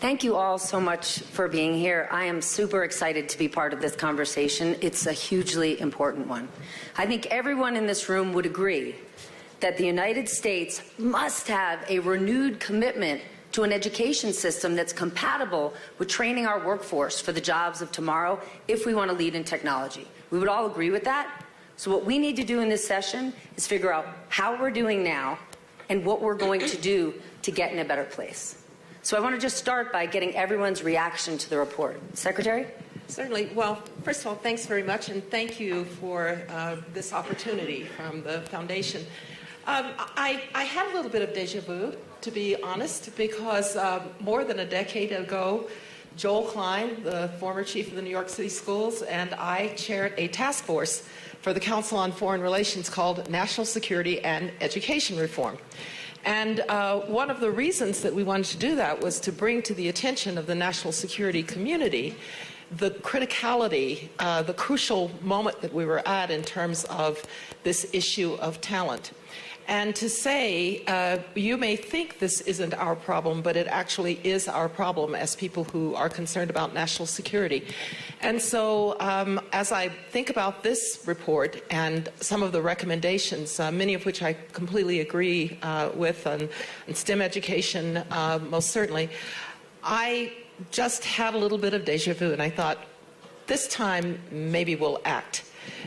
Thank you all so much for being here. I am super excited to be part of this conversation. It's a hugely important one. I think everyone in this room would agree that the United States must have a renewed commitment to an education system that's compatible with training our workforce for the jobs of tomorrow if we want to lead in technology. We would all agree with that. So what we need to do in this session is figure out how we're doing now and what we're going to do to get in a better place. So I want to just start by getting everyone's reaction to the report. Secretary? Certainly. Well, first of all, thanks very much, and thank you for this opportunity from the Foundation. I had a little bit of deja vu, to be honest, because more than a decade ago, Joel Klein, the former chief of the New York City Schools, and I chaired a task force for the Council on Foreign Relations called National Security and Education Reform. And one of the reasons that we wanted to do that was to bring to the attention of the national security community the criticality, the crucial moment that we were at in terms of this issue of talent. And to say, you may think this isn't our problem, but it actually is our problem as people who are concerned about national security. And so as I think about this report and some of the recommendations, many of which I completely agree with, on STEM education, most certainly, I just had a little bit of deja vu, and I thought, this time maybe we'll act.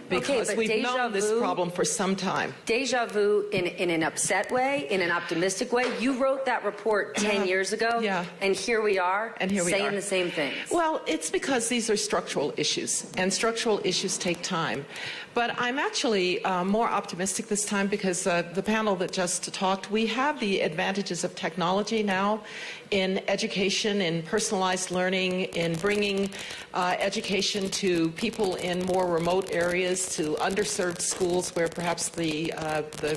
Because we've known this problem for some time. Deja vu in an upset way, in an optimistic way. You wrote that report 10 years ago, and here we are saying the same things. Well, it's because these are structural issues, and structural issues take time. But I'm actually more optimistic this time because the panel that just talked, we have the advantages of technology now in education, in personalized learning, in bringing education to people in more remote areas, to underserved schools where perhaps the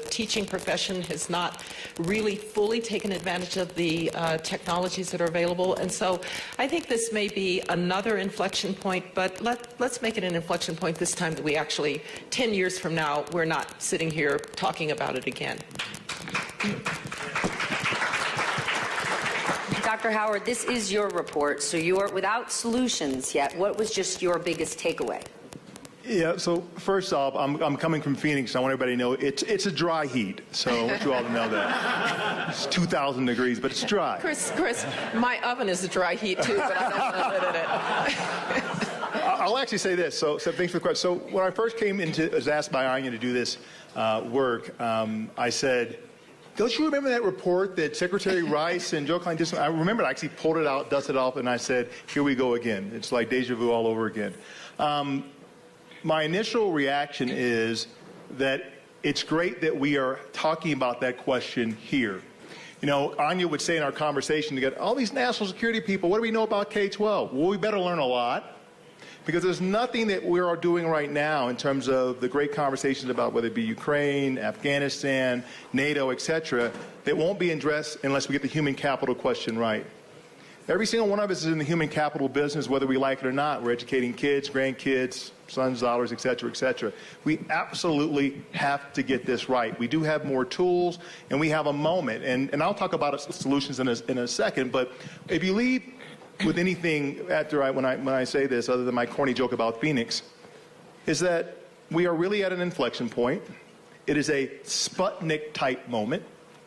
teaching profession has not really fully taken advantage of the technologies that are available. And so I think this may be another inflection point, but let's make it an inflection point this time that we actually, 10 years from now, we're not sitting here talking about it again. Dr. Howard, this is your report, so you are without solutions yet. What was just your biggest takeaway? Yeah, so first off, I'm coming from Phoenix. I want everybody to know it's a dry heat, so I want you all to know that. It's 2,000 degrees, but it's dry. Chris, my oven is a dry heat too, but I'm not going to admit it. I'll actually say this, so thanks for the question. So when I first was asked by Anya to do this work, I said, don't you remember that report that Secretary Rice and Joe Klein did? I remember I actually pulled it out, dusted it off, and I said, here we go again. It's like deja vu all over again. My initial reaction is that it's great that we are talking about that question here. You know, Anya would say in our conversation, to get all these national security people, what do we know about K-12? Well, we better learn a lot. Because there's nothing that we are doing right now in terms of the great conversations about whether it be Ukraine, Afghanistan, NATO, etc., that won't be addressed unless we get the human capital question right. Every single one of us is in the human capital business, whether we like it or not. We're educating kids, grandkids, sons, daughters, etc., etc. We absolutely have to get this right. We do have more tools, and we have a moment. And I'll talk about solutions in a second, but if you leave with anything when I say this, other than my corny joke about Phoenix, is that we are really at an inflection point. It is a Sputnik-type moment.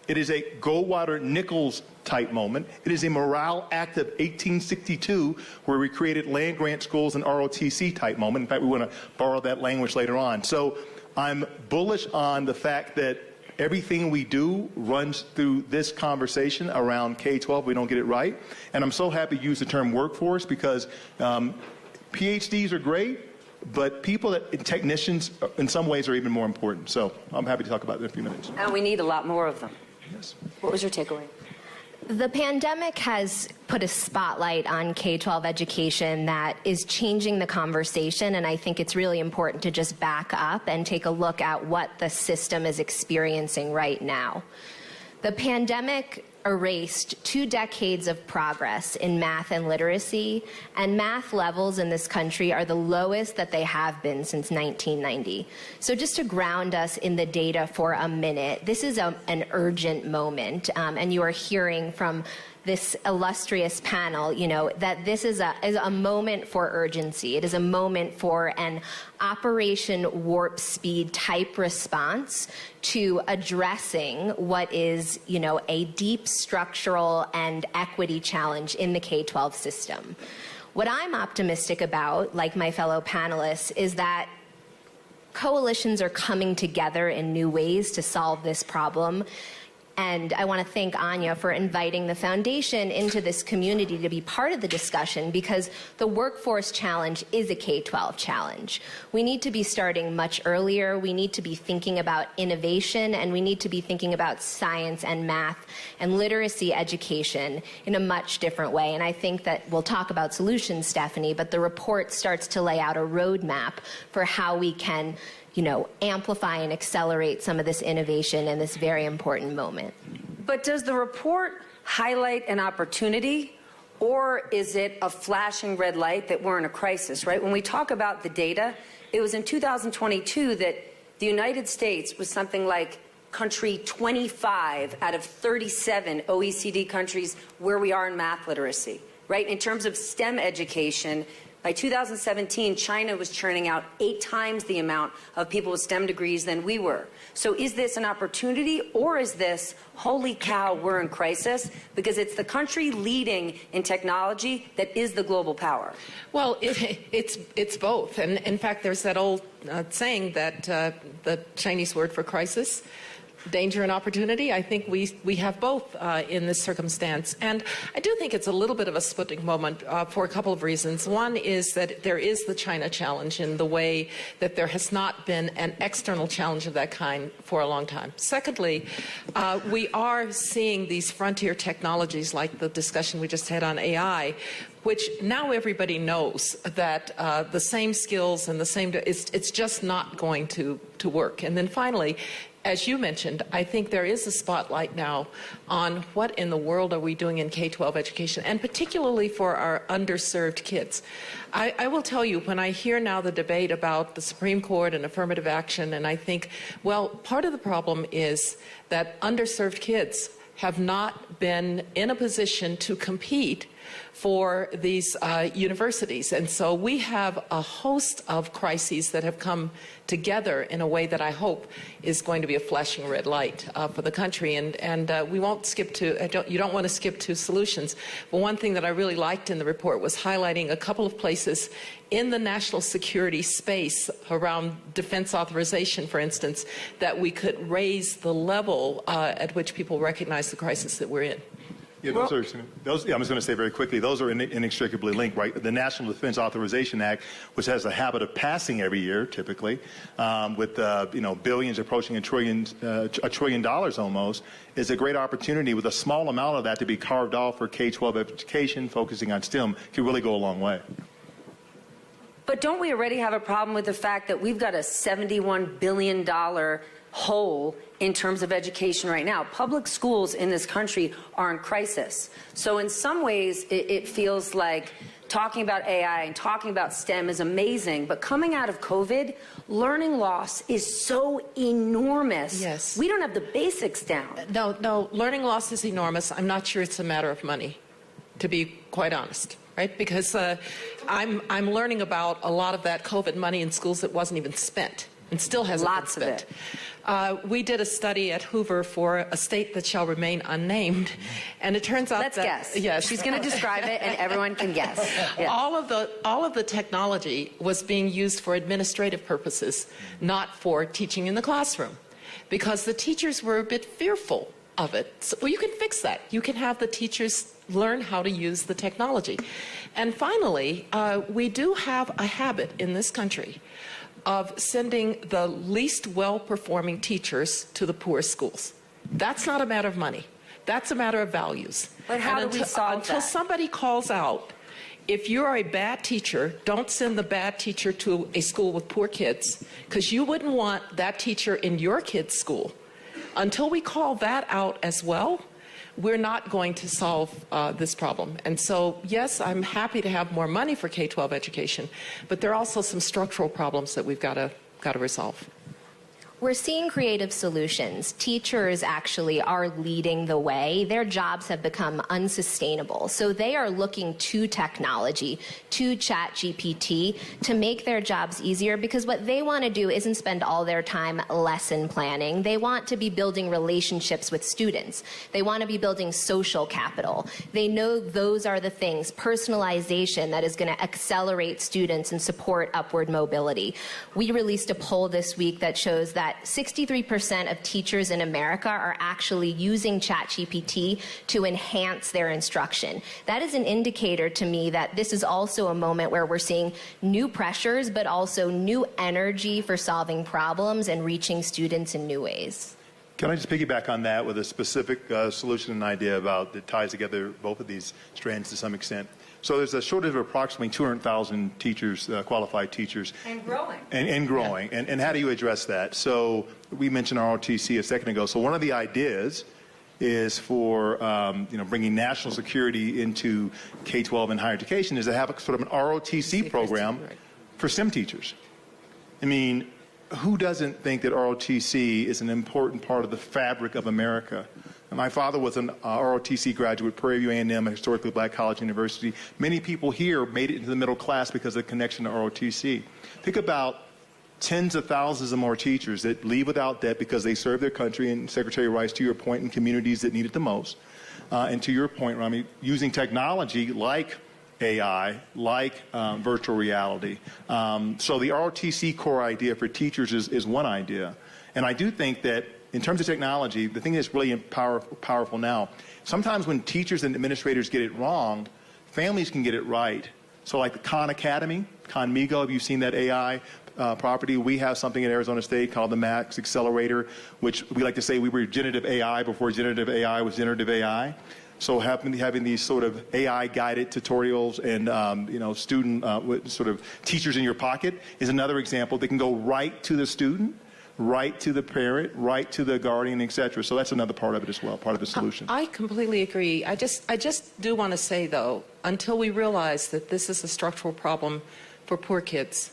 It is a Goldwater-Nichols-type moment. It is a morale act of 1862 where we created land-grant schools and ROTC-type moment. In fact, we want to borrow that language later on. So I'm bullish on the fact that everything we do runs through this conversation around K-12. We don't get it right. And I'm so happy you use the term workforce because PhDs are great, but technicians in some ways are even more important. So I'm happy to talk about it in a few minutes. And we need a lot more of them. Yes. What was your takeaway? The pandemic has put a spotlight on K-12 education that is changing the conversation, and I think it's really important to just back up and take a look at what the system is experiencing right now. The pandemic erased 2 decades of progress in math and literacy, and math levels in this country are the lowest that they have been since 1990. So just to ground us in the data for a minute, this is an urgent moment, and you are hearing from this illustrious panel, you know, that this is a moment for urgency. It is a moment for an Operation Warp Speed type response to addressing what is, you know, a deep structural and equity challenge in the K-12 system. What I'm optimistic about, like my fellow panelists, is that coalitions are coming together in new ways to solve this problem. And I want to thank Anya for inviting the foundation into this community to be part of the discussion, because the workforce challenge is a K-12 challenge. We need to be starting much earlier. We need to be thinking about innovation, and we need to be thinking about science and math and literacy education in a much different way. And I think that we'll talk about solutions, Stephanie, but the report starts to lay out a roadmap for how we can, you know, amplify and accelerate some of this innovation in this very important moment. But does the report highlight an opportunity, or is it a flashing red light that we're in a crisis, right? When we talk about the data, it was in 2022 that the United States was something like country 25 out of 37 OECD countries where we are in math literacy, right? In terms of STEM education, by 2017, China was churning out 8 times the amount of people with STEM degrees than we were. So is this an opportunity, or is this, holy cow, we're in crisis? Because it's the country leading in technology that is the global power. Well, it's both. And in fact, there's that old saying that the Chinese word for crisis, danger and opportunity. I think we have both in this circumstance. And I do think it's a little bit of a Sputnik moment for a couple of reasons. One is that there is the China challenge in the way that there has not been an external challenge of that kind for a long time. Secondly, we are seeing these frontier technologies like the discussion we just had on AI, which now everybody knows that the same skills and the same, it's just not going to work. And then finally, as you mentioned, I think there is a spotlight now on what in the world are we doing in K-12 education, and particularly for our underserved kids. I will tell you, when I hear now the debate about the Supreme Court and affirmative action, and I think, well, part of the problem is that underserved kids have not been in a position to compete for these universities. And so we have a host of crises that have come together in a way that I hope is going to be a flashing red light for the country. And we won't skip to, you don't want to skip to solutions. But one thing that I really liked in the report was highlighting a couple of places in the national security space around defense authorization, for instance, that we could raise the level at which people recognize the crisis that we're in. Yeah, I'm just going to say very quickly, those are inextricably linked, right? The National Defense Authorization Act, which has a habit of passing every year, typically, with billions approaching $1 trillion almost, is a great opportunity with a small amount of that to be carved off for K-12 education, focusing on STEM, can really go a long way. But don't we already have a problem with the fact that we've got a $71 billion hole in terms of education right now? Public schools in this country are in crisis. So in some ways, it feels like talking about AI and talking about STEM is amazing, but coming out of COVID, learning loss is so enormous. Yes. We don't have the basics down. No, learning loss is enormous. I'm not sure it's a matter of money, to be quite honest. Right? Because I'm learning about a lot of that COVID money in schools that wasn't even spent and still hasn't been spent. We did a study at Hoover for a state that shall remain unnamed, and it turns out Let's guess. Yes, she's going to describe it, and everyone can guess. Yeah. All of the technology was being used for administrative purposes, not for teaching in the classroom, because the teachers were a bit fearful of it. So, well, you can fix that. You can have the teachers learn how to use the technology. And finally, we do have a habit in this country of sending the least well-performing teachers to the poorest schools. That's not a matter of money. That's a matter of values. But how do we solve until that? Somebody calls out, if you're a bad teacher, don't send the bad teacher to a school with poor kids, because you wouldn't want that teacher in your kid's school. Until we call that out as well, we're not going to solve this problem. And so, yes, I'm happy to have more money for K-12 education, but there are also some structural problems that we've got to resolve. We're seeing creative solutions. Teachers actually are leading the way. Their jobs have become unsustainable. So they are looking to technology, to ChatGPT, to make their jobs easier, because what they want to do isn't spend all their time lesson planning. They want to be building relationships with students. They want to be building social capital. They know those are the things, personalization, that is going to accelerate students and support upward mobility. We released a poll this week that shows that 63% of teachers in America are actually using ChatGPT to enhance their instruction. That is an indicator to me that this is also a moment where we're seeing new pressures, but also new energy for solving problems and reaching students in new ways. Can I just piggyback on that with a specific solution and idea about that ties together both of these strands to some extent? So there's a shortage of approximately 200,000 teachers, qualified teachers. And growing. And growing. Yeah. And how do you address that? So we mentioned ROTC a second ago. So one of the ideas is for bringing national security into K12 and higher education is to have a sort of an ROTC program for STEM teachers. I mean, who doesn't think that ROTC is an important part of the fabric of America? My father was an ROTC graduate, Prairie View A&M, a historically black college university. Many people here made it into the middle class because of the connection to ROTC. Think about tens of thousands of more teachers that leave without debt because they serve their country, and Secretary Rice, to your point, in communities that need it the most. And to your point, Romy, using technology like AI, like virtual reality. So the ROTC core idea for teachers is one idea. And I do think that in terms of technology, the thing that's really powerful now, sometimes when teachers and administrators get it wrong, families can get it right. So like the Khan Academy, Conmigo, have you seen that AI property? We have something at Arizona State called the Max Accelerator, which we like to say we were generative AI before generative AI was generative AI. So having these sort of AI-guided tutorials and student sort of teachers in your pocket is another example. They can go right to the student, right to the parent, right to the guardian, etc. So that's another part of it as well, part of the solution. I completely agree. I just do want to say, though, until we realize that this is a structural problem for poor kids,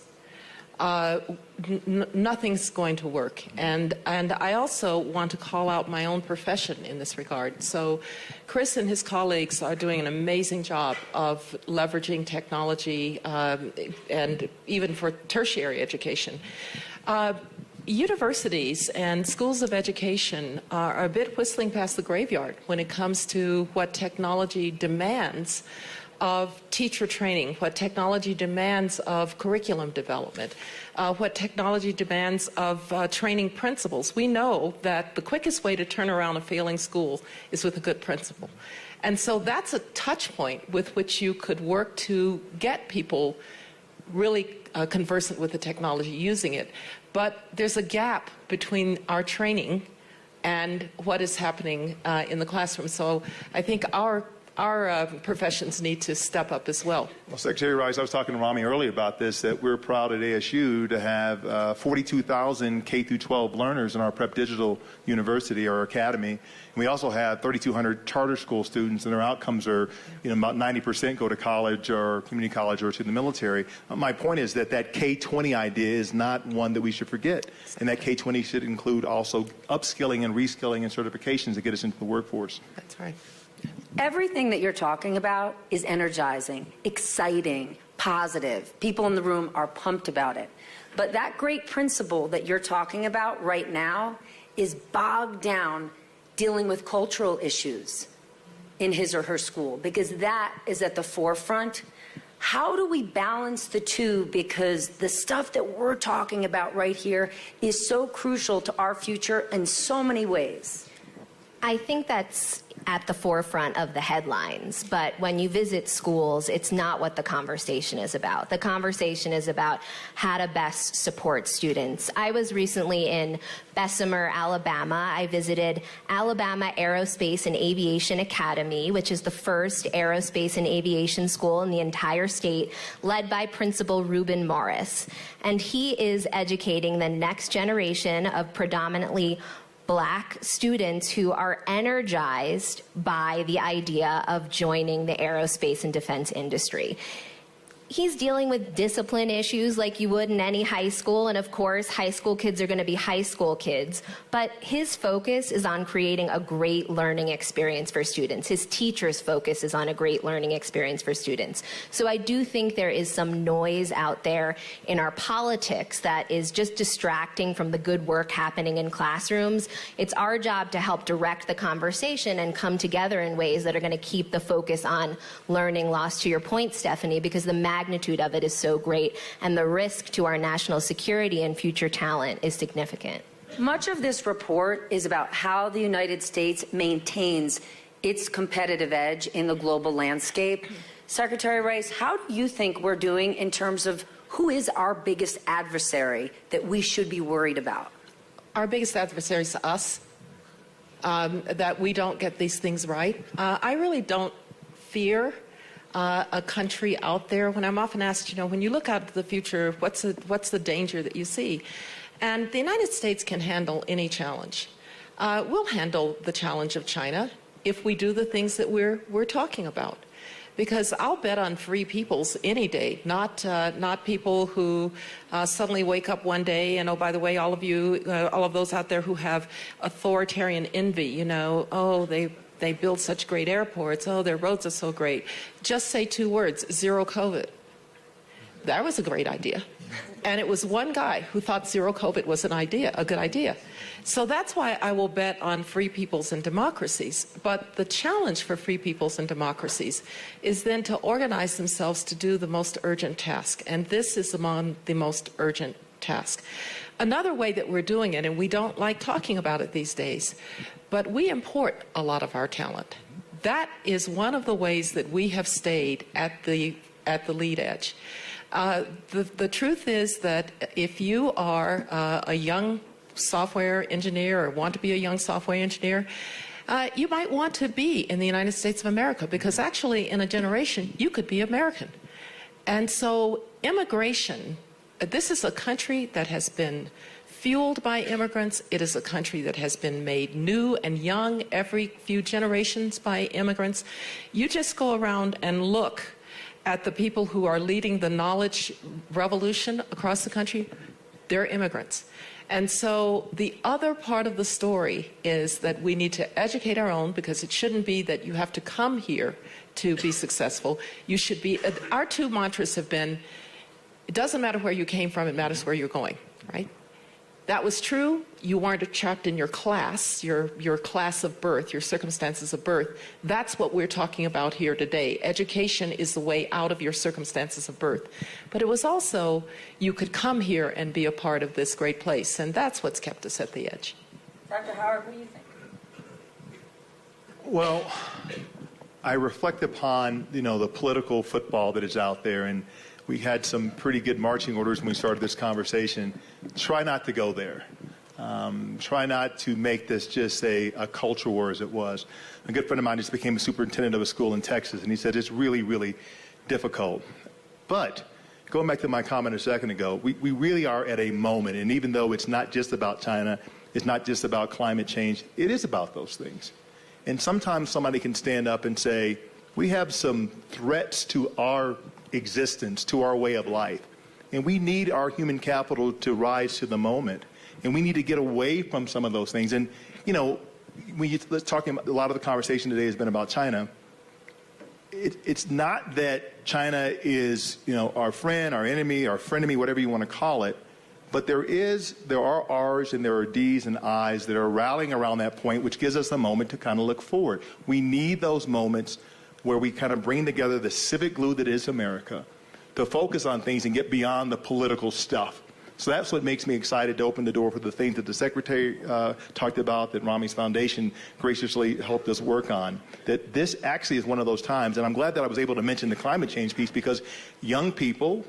nothing's going to work. And I also want to call out my own profession in this regard. So Chris and his colleagues are doing an amazing job of leveraging technology and even for tertiary education. Universities and schools of education are a bit whistling past the graveyard when it comes to what technology demands of teacher training, what technology demands of curriculum development, what technology demands of training principals. We know that the quickest way to turn around a failing school is with a good principal. And so that's a touch point with which you could work to get people really conversant with the technology, using it. But there's a gap between our training and what is happening in the classroom. So I think our professions need to step up as well. Well, Secretary Rice, I was talking to Romy earlier about this, that we're proud at ASU to have 42,000 K-12 learners in our Prep Digital University, our academy. And we also have 3,200 charter school students, and their outcomes are, about 90% go to college or community college or to the military. My point is that K-20 idea is not one that we should forget. And that K-20 should include also upskilling and reskilling and certifications to get us into the workforce. That's right. Everything that you're talking about is energizing, exciting, positive. People in the room are pumped about it. But that great principle that you're talking about right now is bogged down dealing with cultural issues in his or her school, because that is at the forefront. How do we balance the two? Because the stuff that we're talking about right here is so crucial to our future in so many ways. I think that's at the forefront of the headlines, but when you visit schools, it's not what the conversation is about. The conversation is about how to best support students. I was recently in Bessemer, Alabama. I visited Alabama Aerospace and Aviation Academy, which is the first aerospace and aviation school in the entire state, led by Principal Reuben Morris. And he is educating the next generation of predominantly Black students who are energized by the idea of joining the aerospace and defense industry. He's dealing with discipline issues like you would in any high school, and of course, high school kids are going to be high school kids. But his focus is on creating a great learning experience for students. His teacher's focus is on a great learning experience for students. So I do think there is some noise out there in our politics that is just distracting from the good work happening in classrooms. It's our job to help direct the conversation and come together in ways that are going to keep the focus on learning loss, to your point, Stephanie, because the magnitude of it is so great, and the risk to our national security and future talent is significant. Much of this report is about how the United States maintains its competitive edge in the global landscape. Secretary Rice, how do you think we're doing in terms of who is our biggest adversary that we should be worried about? Our biggest adversary is us, that we don't get these things right. I really don't fear a country out there. When I'm often asked, when you look out to the future, what's the danger that you see? And the United States can handle any challenge. We'll handle the challenge of China if we do the things that we're talking about. Because I'll bet on free peoples any day, not people who suddenly wake up one day and, oh, by the way, all of you, all of those out there who have authoritarian envy, oh, they build such great airports. Oh, their roads are so great. Just say 2 words, zero COVID. That was a great idea. And it was one guy who thought zero COVID was a good idea. So that's why I will bet on free peoples and democracies. But the challenge for free peoples and democracies is then to organize themselves to do the most urgent task. And this is among the most urgent task. Another way that we're doing it, and we don't like talking about it these days, but we import a lot of our talent. That is one of the ways that we have stayed at the lead edge. The truth is that if you are a young software engineer or want to be a young software engineer, you might want to be in the United States of America, because actually in a generation you could be American. And so immigration, this is a country that has been fueled by immigrants. It is a country that has been made new and young every few generations by immigrants. You just go around and look at the people who are leading the knowledge revolution across the country. They're immigrants. And so the other part of the story is that we need to educate our own, because it shouldn't be that you have to come here to be successful. You should be, our 2 mantras have been, it doesn't matter where you came from, it matters where you're going, right? That was true. You weren't trapped in your class, your class of birth, your circumstances of birth. That's what we're talking about here today. Education is the way out of your circumstances of birth. But it was also, you could come here and be a part of this great place, and that's what's kept us at the edge. Dr. Howard, what do you think? Well, I reflect upon, the political football that is out there, and we had some pretty good marching orders when we started this conversation. Try not to go there. Try not to make this just a culture war as it was. A good friend of mine just became a superintendent of a school in Texas, and he said it's really, really difficult. But going back to my comment a second ago, we really are at a moment, and even though it's not just about China, it's not just about climate change, it is about those things. And sometimes somebody can stand up and say, we have some threats to our existence, to our way of life. And we need our human capital to rise to the moment. And we need to get away from some of those things. And, when you're talking about, a lot of the conversation today has been about China. It's not that China is, our friend, our enemy, our frenemy, whatever you want to call it. But there are R's and there are D's and I's that are rallying around that point, which gives us a moment to kind of look forward. We need those moments where we kind of bring together the civic glue that is America to focus on things and get beyond the political stuff. So that's what makes me excited to open the door for the things that the Secretary talked about, that Romy's Foundation graciously helped us work on. That this actually is one of those times, and I'm glad that I was able to mention the climate change piece, because young people,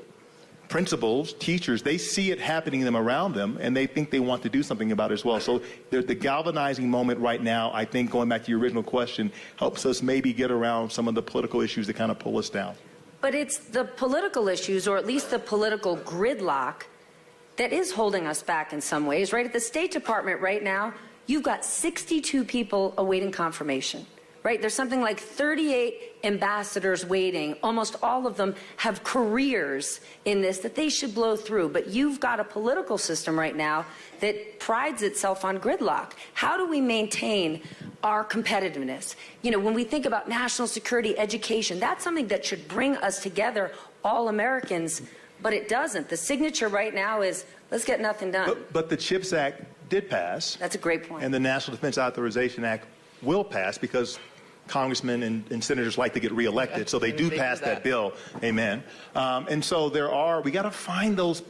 principals, teachers, they see it happening to them around them, and they think they want to do something about it as well. So the galvanizing moment right now, I think, going back to your original question, helps us maybe get around some of the political issues that kind of pull us down. But it's the political issues, or at least the political gridlock, that is holding us back in some ways, right? At the State Department right now, you've got 62 people awaiting confirmation. right? There's something like 38 ambassadors waiting. Almost all of them have careers in this that they should blow through. But you've got a political system right now that prides itself on gridlock. How do we maintain our competitiveness? You know, when we think about national security, education, that's something that should bring us together, all Americans, but it doesn't. The signature right now is, let's get nothing done. But the CHIPS Act did pass. That's a great point. And the National Defense Authorization Act will pass because congressmen and senators like to get reelected, so they do pass that bill. Amen. And so we got to find those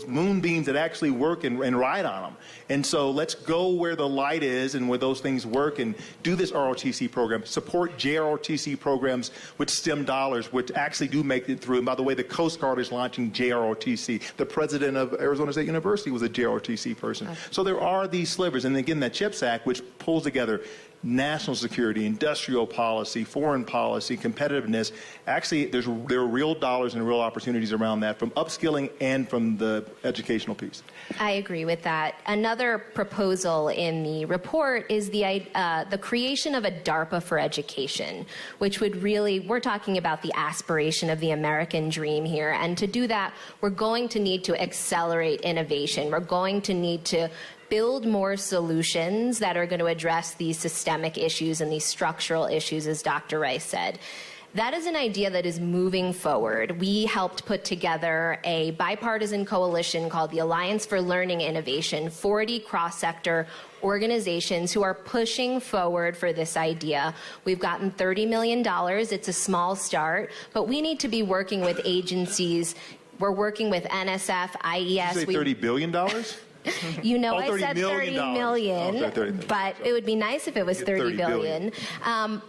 moonbeams that actually work and ride on them. And so let's go where the light is and where those things work and do this ROTC program, support JROTC programs with STEM dollars, which actually do make it through. And by the way, the Coast Guard is launching JROTC. The president of Arizona State University was a JROTC person. So there are these slivers. And again, that CHIPS Act, which pulls together national security, industrial policy, foreign policy, competitiveness. Actually, there are real dollars and real opportunities around that from upskilling and from the educational piece. I agree with that. Another proposal in the report is the creation of a DARPA for education, which would really, we're talking about the aspiration of the American dream here. And to do that, we're going to need to accelerate innovation. We're going to need to build more solutions that are going to address these systemic issues and these structural issues, as Dr. Rice said. That is an idea that is moving forward. We helped put together a bipartisan coalition called the Alliance for Learning Innovation, 40 cross-sector organizations who are pushing forward for this idea. We've gotten $30 million. It's a small start, but we need to be working with agencies. We're working with NSF, IES. Did you say $30 billion? You know, I said $30 million, oh, 30 but it would be nice if it was $30 billion.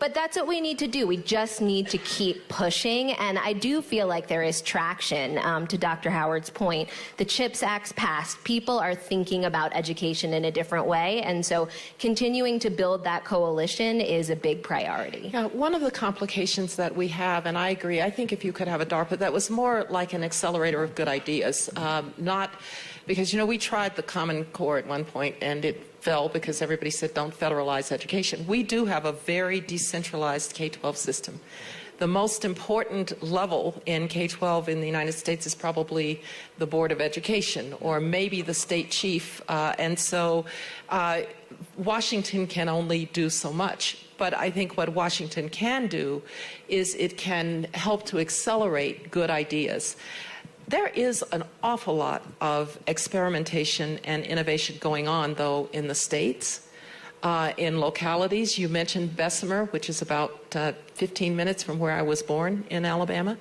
But that's what we need to do. We just need to keep pushing, and I do feel like there is traction. To Dr. Howard's point, the CHIPS Act's passed. People are thinking about education in a different way, and so continuing to build that coalition is a big priority. Yeah, one of the complications that we have, and I agree, I think if you could have a DARPA that was more like an accelerator of good ideas, not because, you know, we tried the Common Core at one point and it fell because everybody said don't federalize education. We do have a very decentralized K-12 system. The most important level in K-12 in the United States is probably the Board of Education or maybe the state chief. And so Washington can only do so much. But I think what Washington can do is it can help to accelerate good ideas. There is an awful lot of experimentation and innovation going on, though, in the states, in localities. You mentioned Bessemer, which is about 15 minutes from where I was born in Alabama.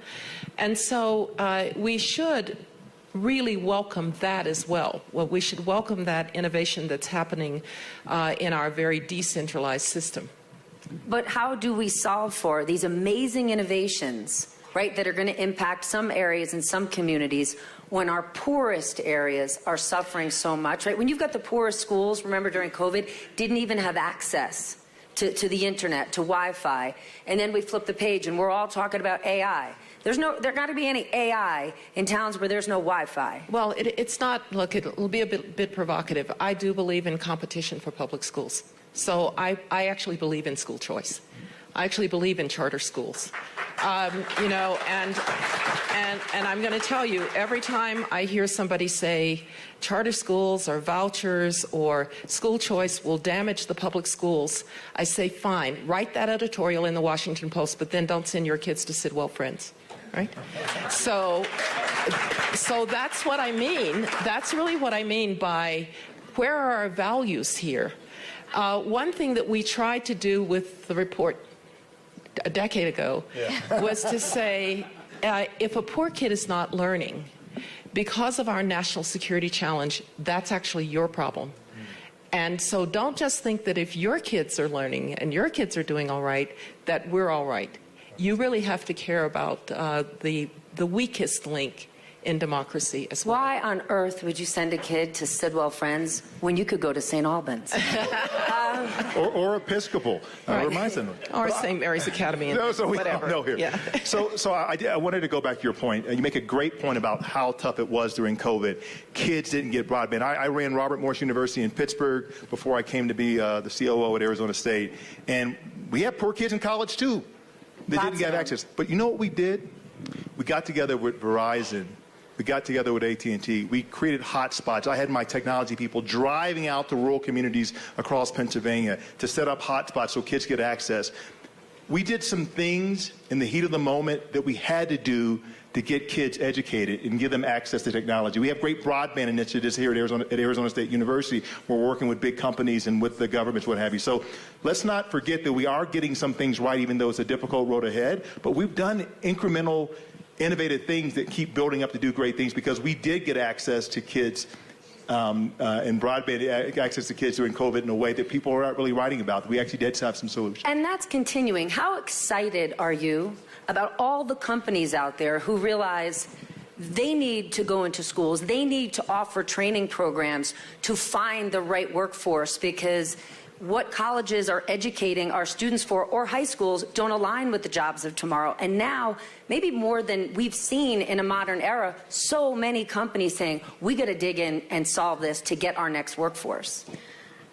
And so we should really welcome that as well. Well, we should welcome that innovation that's happening in our very decentralized system. But how do we solve for these amazing innovations, right, that are going to impact some areas and some communities when our poorest areas are suffering so much, right? When you've got the poorest schools, remember during COVID, didn't even have access to the internet, to Wi-Fi. And then we flip the page and we're all talking about AI. There got to be any AI in towns where there's no Wi-Fi. Well, it's not, look, it'll be a bit provocative. I do believe in competition for public schools. So I actually believe in school choice. I actually believe in charter schools. You know, and I'm going to tell you, every time I hear somebody say charter schools or vouchers or school choice will damage the public schools, I say, fine, write that editorial in the Washington Post, but then don't send your kids to Sidwell Friends, right? So that's what I mean. That's really what I mean by where are our values here? One thing that we tried to do with the report a decade ago was to say, if a poor kid is not learning, because of our national security challenge, that's actually your problem. And so don't just think that if your kids are learning and your kids are doing all right, that we're all right. You really have to care about the weakest link in democracy as well. Why on earth would you send a kid to Sidwell Friends when you could go to St. Albans? or Episcopal, or my son. Or St. Mary's Academy, and whatever. No, here. Yeah. So I wanted to go back to your point. You make a great point about how tough it was during COVID. Kids didn't get broadband. I ran Robert Morris University in Pittsburgh before I came to be the COO at Arizona State, and We have poor kids in college, too, that didn't get access. But you know what we did? We got together with Verizon. We got together with AT&T. We created hotspots. I had my technology people driving out to rural communities across Pennsylvania to set up hotspots so kids get access. We did some things in the heat of the moment that we had to do to get kids educated and give them access to technology. We have great broadband initiatives here at Arizona State University. We're working with big companies and with the governments, what have you. So let's not forget that we are getting some things right, even though it's a difficult road ahead. But we've done incremental, innovative things that keep building up to do great things, because we did get access to kids and broadband access to kids during COVID in a way that people are not really writing about. We actually did have some solutions. And that's continuing. How excited are you about all the companies out there who realize they need to go into schools, they need to offer training programs to find the right workforce, because what colleges are educating our students for, or high schools, don't align with the jobs of tomorrow. And now, maybe more than we've seen in a modern era, so many companies saying, we got to dig in and solve this to get our next workforce.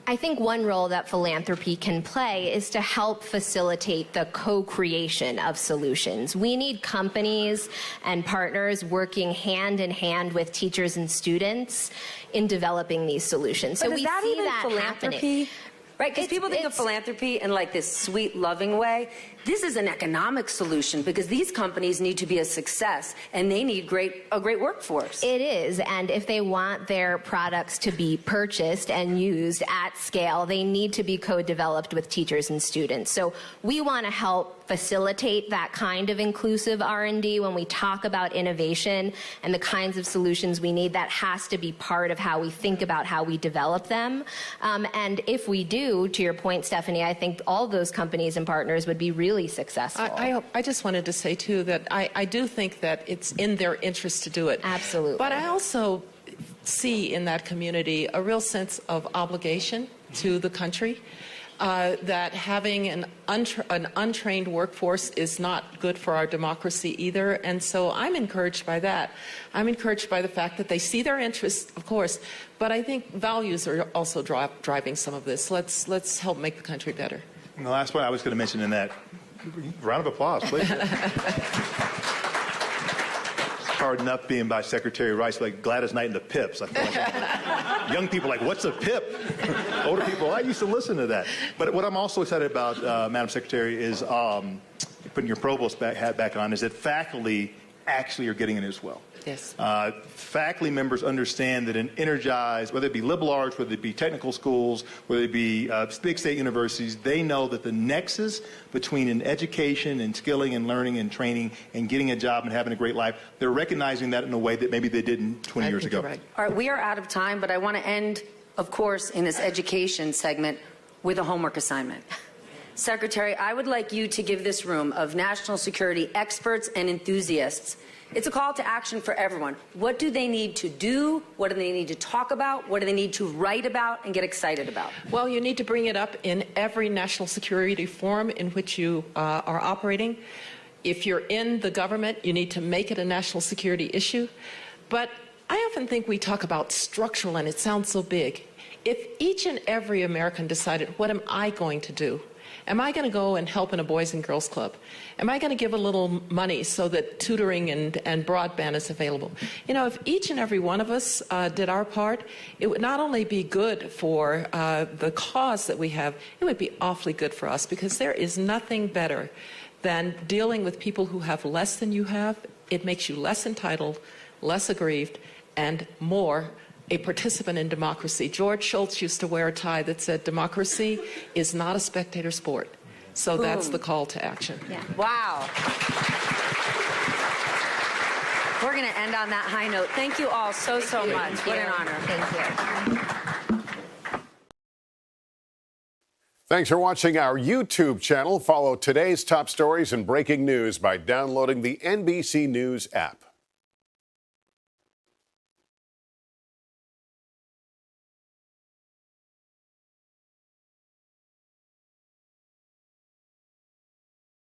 I think one role that philanthropy can play is to help facilitate the co-creation of solutions. We need companies and partners working hand in hand with teachers and students in developing these solutions. But so is we that see even that philanthropy? happening. Right, because people think of philanthropy in like this sweet, loving way. This is an economic solution, because these companies need to be a success, and they need a great workforce. It is, and if they want their products to be purchased and used at scale, they need to be co-developed with teachers and students. So we want to help facilitate that kind of inclusive R&D. When we talk about innovation and the kinds of solutions we need, that has to be part of how we think about how we develop them. And if we do, to your point, Stephanie, I think all those companies and partners would be really successful. I just wanted to say, too, that I do think that it's in their interest to do it. Absolutely. But I also see in that community a real sense of obligation to the country, that having an untrained workforce is not good for our democracy either. And so I'm encouraged by that. I'm encouraged by the fact that they see their interests, of course, but I think values are also driving some of this. Let's help make the country better. And the last point I was going to mention in that, round of applause, please. Hard enough being by Secretary Rice, like Gladys Knight and the Pips. I feel like young people are like, what's a pip? Older people, I used to listen to that. But what I'm also excited about, Madam Secretary, is putting your provost hat back on, is that faculty actually are getting it as well. Yes. Faculty members understand that an energized, whether it be liberal arts, whether it be technical schools, whether it be big state universities, they know that the nexus between an education and skilling and learning and training and getting a job and having a great life, they're recognizing that in a way that maybe they didn't 20 years ago. Right. All right, we are out of time, but I want to end, of course, in this education segment with a homework assignment. Secretary, I would like you to give this room of national security experts and enthusiasts, it's a call to action for everyone. What do they need to do? What do they need to talk about? What do they need to write about and get excited about? Well, you need to bring it up in every national security forum in which you are operating. If you're in the government, you need to make it a national security issue. But I often think we talk about structural, and it sounds so big. If each and every American decided, what am I going to do? Am I going to go and help in a Boys and Girls Club? Am I going to give a little money so that tutoring and broadband is available? You know, if each and every one of us did our part, it would not only be good for the cause that we have, it would be awfully good for us, because there is nothing better than dealing with people who have less than you have. It makes you less entitled, less aggrieved, and more a participant in democracy. George Shultz used to wear a tie that said, democracy is not a spectator sport. So that's the call to action. Yeah. Wow. We're going to end on that high note. Thank you all so much. What an honor. Thank you. Thanks for watching our YouTube channel. Follow today's top stories and breaking news by downloading the NBC News app.